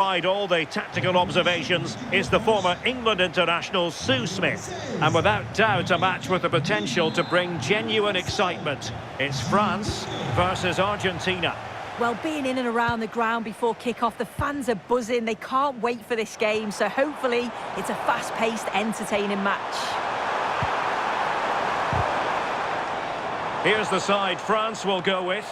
Despite all the tactical observations is the former England international Sue Smith. And without doubt a match with the potential to bring genuine excitement. It's France versus Argentina. Well, being in and around the ground before kick-off, the fans are buzzing. They can't wait for this game, so hopefully it's a fast-paced, entertaining match. Here's the side France will go with.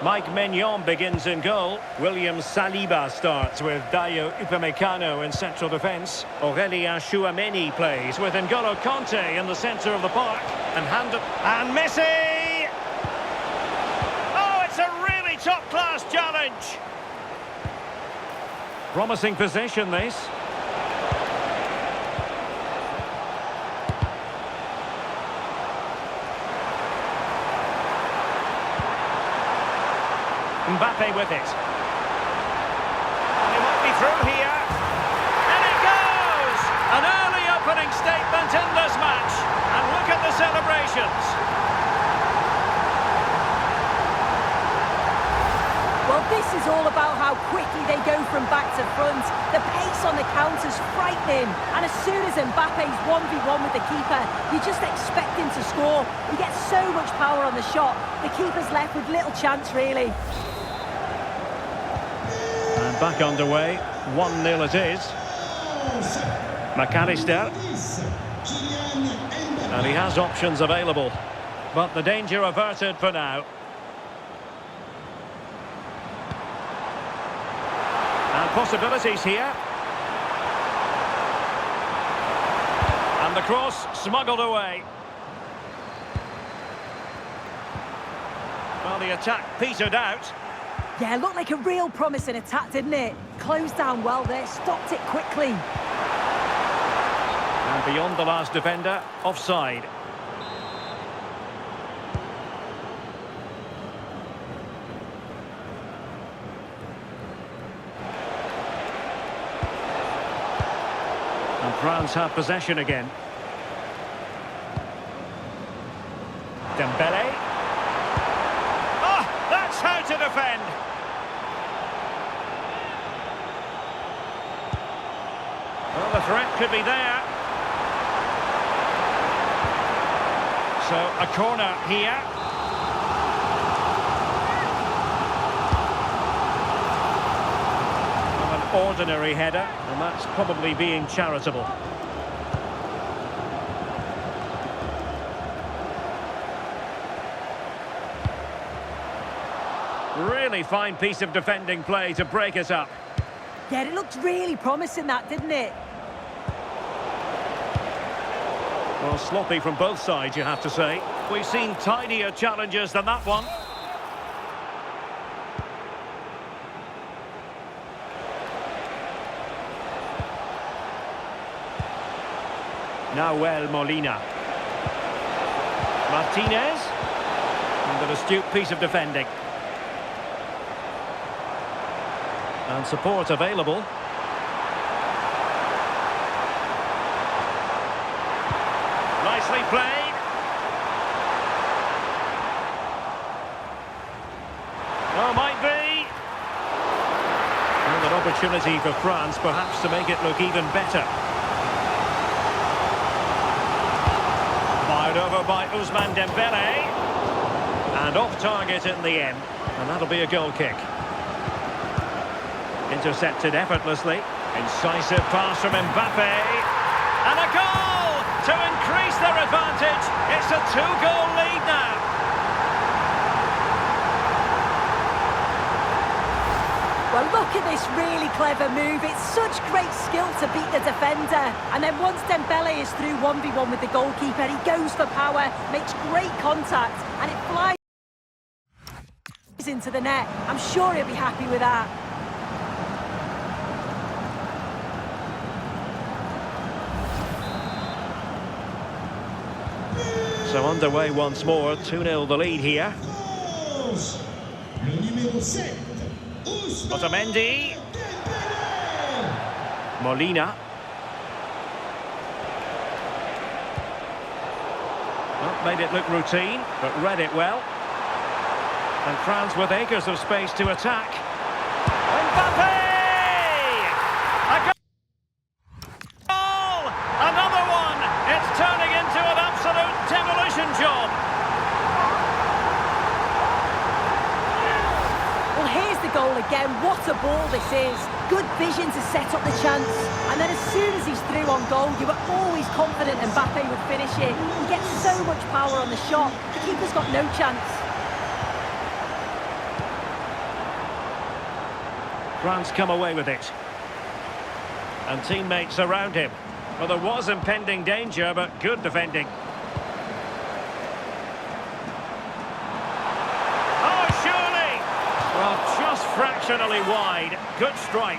Mike Maignan begins in goal. William Saliba starts with Dayo Upamecano in central defence. Aurélien Tchouameni plays with N'Golo Kanté in the centre of the park. And Messi! Oh, it's a really top-class challenge! Promising possession, this. Mbappe with it. And he might be through here. And it goes! An early opening statement in this match. And look at the celebrations. Well, this is all about how quickly they go from back to front. The pace on the counter's frightening. And as soon as Mbappe's 1v1 with the keeper, you just expect him to score. He gets so much power on the shot. The keeper's left with little chance, really. And back underway, 1-0 it is. McAllister. And he has options available. But the danger averted for now. And possibilities here. And the cross smuggled away. Well, the attack petered out. Yeah, looked like a real promising attack, didn't it? Closed down well there, stopped it quickly. And beyond the last defender, offside. And France have possession again. Dembele. Oh, that's how to defend. Well, the threat could be there. So, a corner here. Well, an ordinary header, and that's probably being charitable. Really fine piece of defending play to break it up. Yeah, it looked really promising, that, didn't it? Well, sloppy from both sides, you have to say. We've seen tidier challenges than that one. Nahuel Molina. Martinez. And an astute piece of defending. And support available. Nicely played. Oh, might be. And an opportunity for France, perhaps, to make it look even better. Fired over by Ousmane Dembele. And off target in the end. And that'll be a goal kick. Intercepted effortlessly. Incisive pass from Mbappe. And a goal to increase their advantage. It's a 2-goal lead now. Well, look at this really clever move. It's such great skill to beat the defender. And then once Dembele is through 1v1 with the goalkeeper, he goes for power, makes great contact, and it flies into the net. I'm sure he'll be happy with that. So underway once more, 2-0 the lead here. Otamendi. Molina. Well, made it look routine, but read it well. And France with acres of space to attack. Mbappe! is. Good vision to set up the chance. And then as soon as he's through on goal, you were always confident Mbappe would finish it. He gets so much power on the shot. The keeper's got no chance. France come away with it. And teammates around him. Well, there was impending danger, but good defending. Oh, surely! Well, just fractionally wide. Good strike.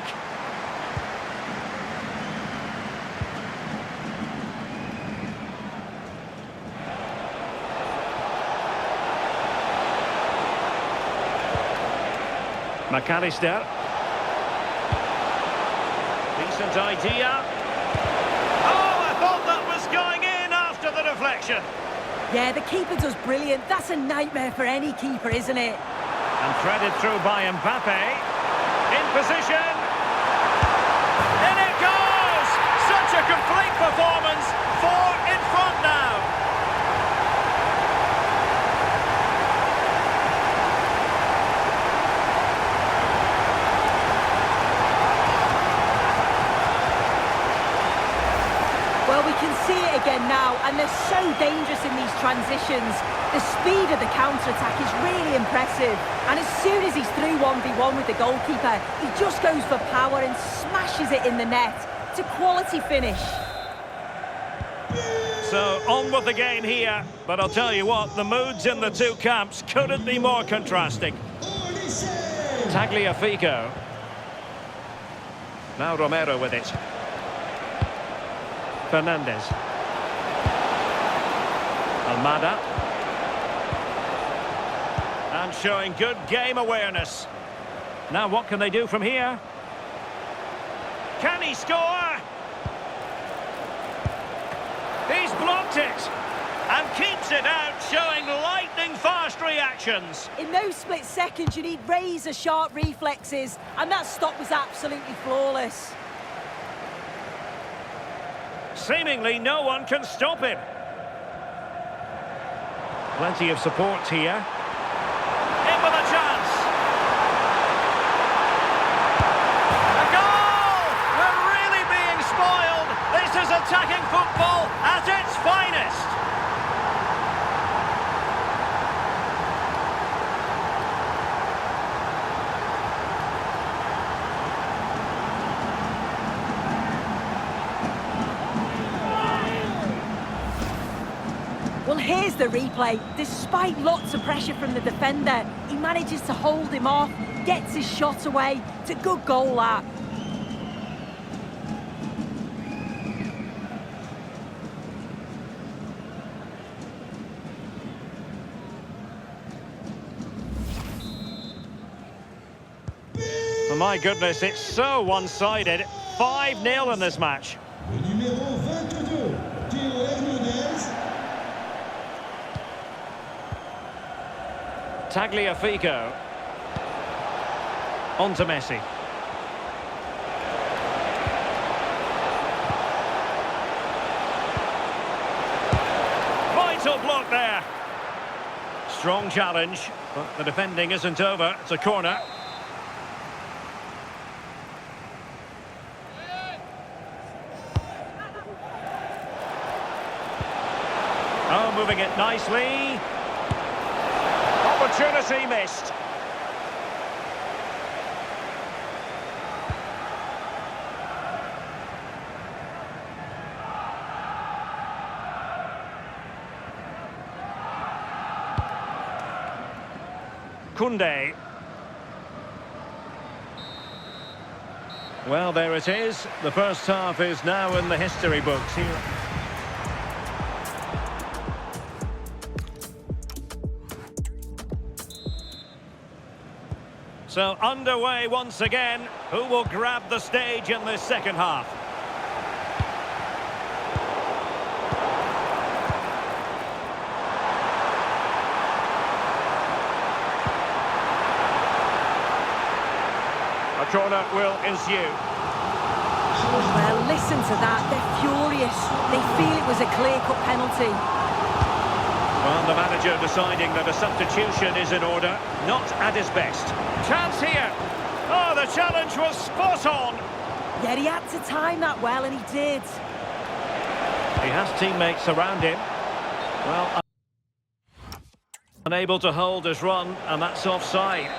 McAllister. Decent idea. Oh, I thought that was going in after the deflection. Yeah, the keeper does brilliant. That's a nightmare for any keeper, isn't it? And threaded through by Mbappe. In position. In it goes! Such a complete performance. 4 in front now. Well, we can see it again now, and they're so dangerous in these transitions. The speed of the counter-attack is really impressive. And as soon as he's through 1v1 with the goalkeeper, he just goes for power and smashes it in the net. It's a quality finish. So, on with the game here. But I'll tell you what, the moods in the two camps couldn't be more contrasting. Tagliafico. Now Romero with it. Fernandez. Almada. And showing good game awareness. Now what can they do from here? Can he score? He's blocked it. And keeps it out, showing lightning-fast reactions. In those split seconds, you need razor-sharp reflexes. And that stop was absolutely flawless. Seemingly no one can stop him. Plenty of support here. In with a chance. A goal! We're really being spoiled. This is attacking football at its finest. Well, here's the replay. Despite lots of pressure from the defender, he manages to hold him off, gets his shot away. It's a good goal, that. Oh my goodness, it's so one-sided. 5-0 in this match. Tagliafico. On to Messi. Vital block there. Strong challenge, but the defending isn't over. It's a corner. Oh, moving it nicely. Opportunity missed. Koundé. Well, there it is. The first half is now in the history books here. So underway once again. Who will grab the stage in this second half? A corner will ensue. Well, listen to that. They're furious. They feel it was a clear-cut penalty. Well, the manager deciding that a substitution is in order. Not at his best. Chance here. Oh, the challenge was spot on. Yeah, he had to time that well, and he did. He has teammates around him. Well, unable to hold his run, and that's offside.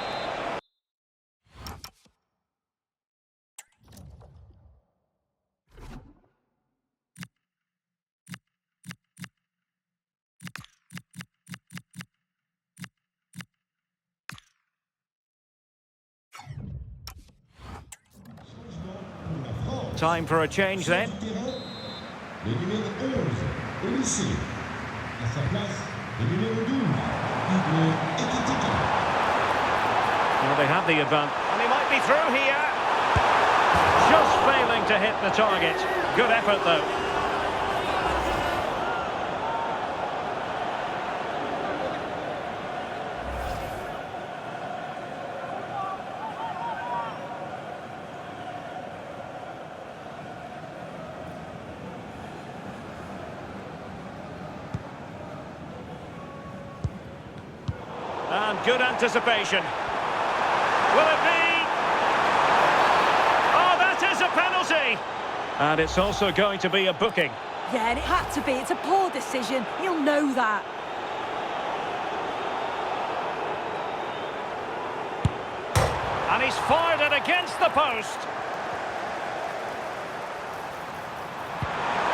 Time for a change then. Le numéro 11, Olyssée. À sa place, le numéro 12, Argantina. Well, they have the advantage. And he might be through here. Just failing to hit the target. Good effort, though. And good anticipation. Will it be? Oh, that is a penalty! And it's also going to be a booking. Yeah, and it had to be. It's a poor decision. He'll know that. And he's fired it against the post.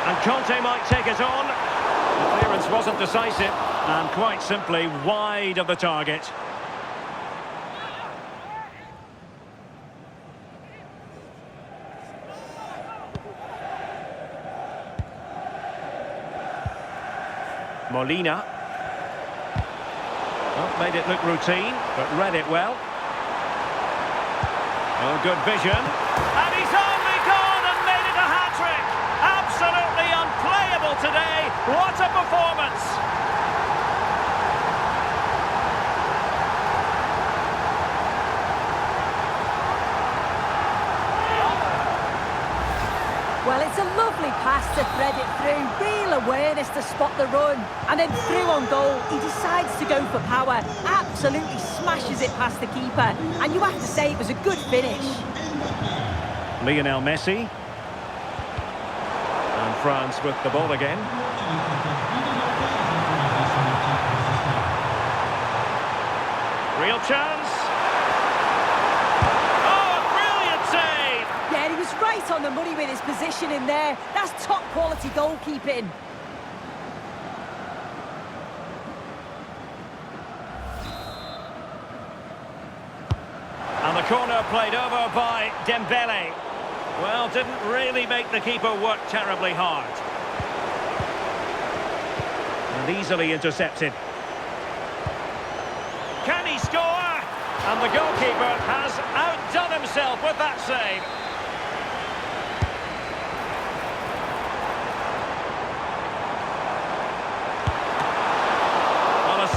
And Conte might take it on. The clearance wasn't decisive. And quite simply, wide of the target. Molina. Well, made it look routine, but read it well. Oh, good vision. And he's only gone and made it a hat-trick. Absolutely unplayable today. What a performance. Well, it's a lovely pass to thread it through. Real awareness to spot the run. And then through on goal, he decides to go for power. Absolutely smashes it past the keeper. And you have to say it was a good finish. Lionel Messi. And France with the ball again. Real chance. Right on the money with his position in there. That's top quality goalkeeping. And the corner played over by Dembele. Well, didn't really make the keeper work terribly hard. And easily intercepted. Can he score? And the goalkeeper has outdone himself with that save.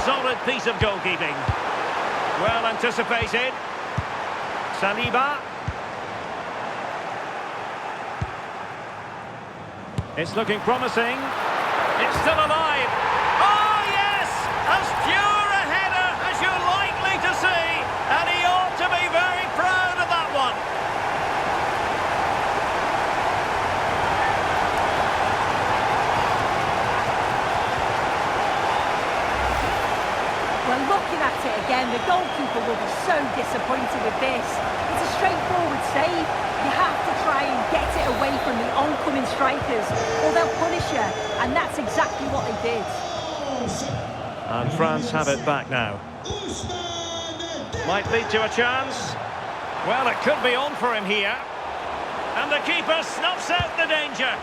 Solid piece of goalkeeping. Well anticipated. Saliba. It's looking promising. It's still alive. Oh, yes! As pure a header as you're likely to see. And he ought to be very proud of that one. Well, looking at it again, the goalkeeper will be so disappointed with this. It's a straightforward save. You have to try and get it away from the oncoming strikers, or they'll punish you, and that's exactly what they did. And France have it back now. Might lead to a chance. Well, it could be on for him here. And the keeper snuffs out the danger.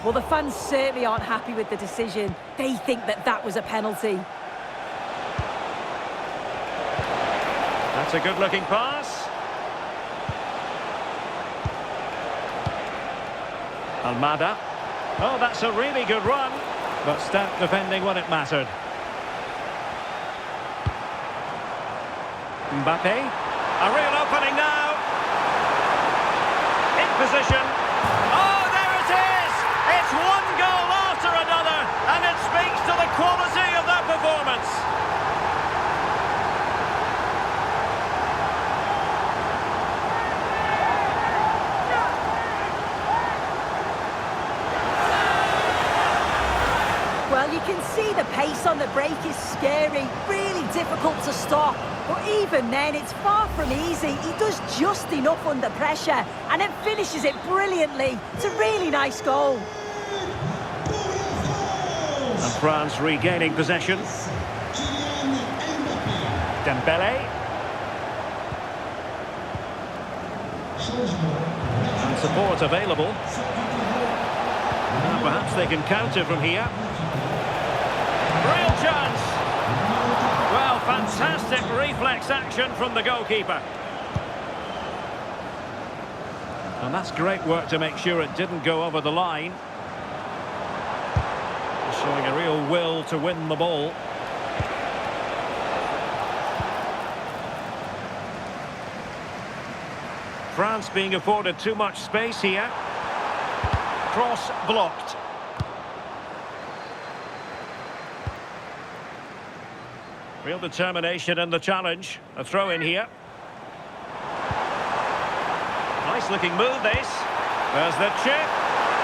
Well, the fans certainly aren't happy with the decision. They think that that was a penalty. That's a good-looking pass. Almada. Oh, that's a really good run. But stout defending when it mattered. Mbappe. A real opening now. In position. Oh, there it is! It's one goal after another, and it speaks to the quality of that performance. pace on the break is scary, really difficult to stop. But even then, it's far from easy. He does just enough under pressure and then finishes it brilliantly. It's a really nice goal. And France regaining possession. Dembele. And support available. And perhaps they can counter from here. Real chance. Well, fantastic reflex action from the goalkeeper. And that's great work to make sure it didn't go over the line. Showing a real will to win the ball. France being afforded too much space here. Cross blocked. Real determination in the challenge. A throw in here. Nice looking move this. There's the chip.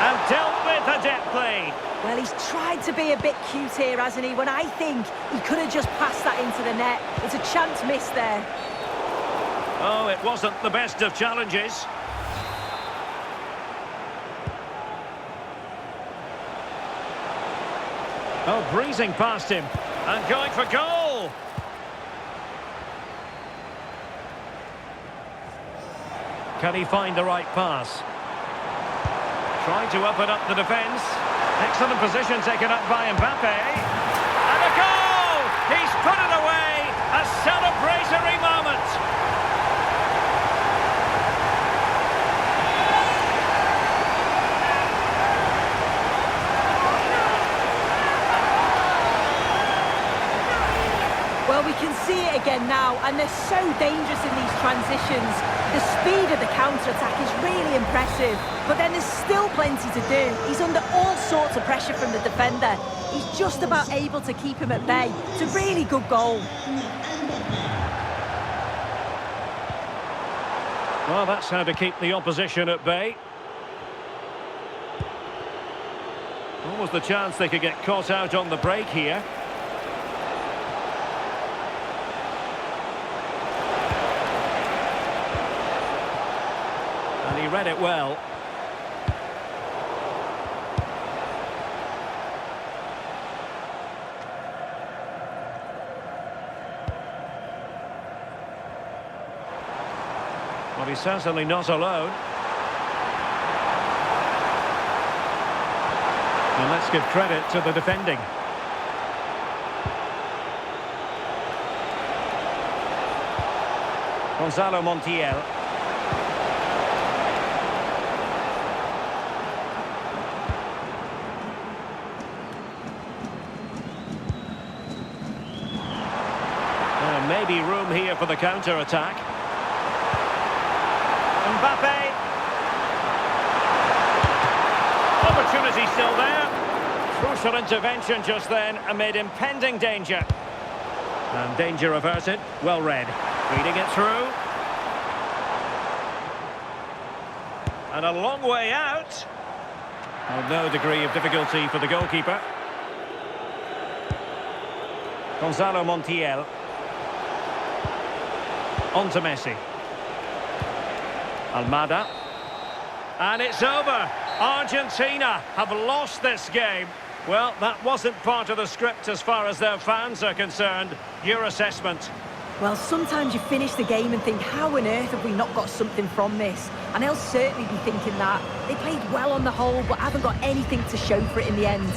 And dealt with adeptly. Well, he's tried to be a bit cute here, hasn't he? When I think he could have just passed that into the net. It's a chance missed there. Oh, it wasn't the best of challenges. Oh, breezing past him. And going for goal. Can he find the right pass? Trying to open up the defence. Excellent position taken up by Mbappe. And a goal! He's put it away! A celebratory moment! Well, we can see it again now, and they're so dangerous in these transitions. The speed of the counter-attack is really impressive, but then there's still plenty to do. He's under all sorts of pressure from the defender. He's just about able to keep him at bay. It's a really good goal. Well, that's how to keep the opposition at bay. What was the chance they could get caught out on the break here? And he read it well. Well, he's certainly not alone. And let's give credit to the defending. Gonzalo Montiel. Maybe room here for the counter-attack. Mbappe. Opportunity still there. Crucial intervention just then amid impending danger. And danger averted. Well read. Reading it through. And a long way out. With no degree of difficulty for the goalkeeper. Gonzalo Montiel. On to Messi. Almada. And it's over. Argentina have lost this game. Well, that wasn't part of the script as far as their fans are concerned. Your assessment? Well, sometimes you finish the game and think, how on earth have we not got something from this? And they'll certainly be thinking that. They played well on the whole, but haven't got anything to show for it in the end.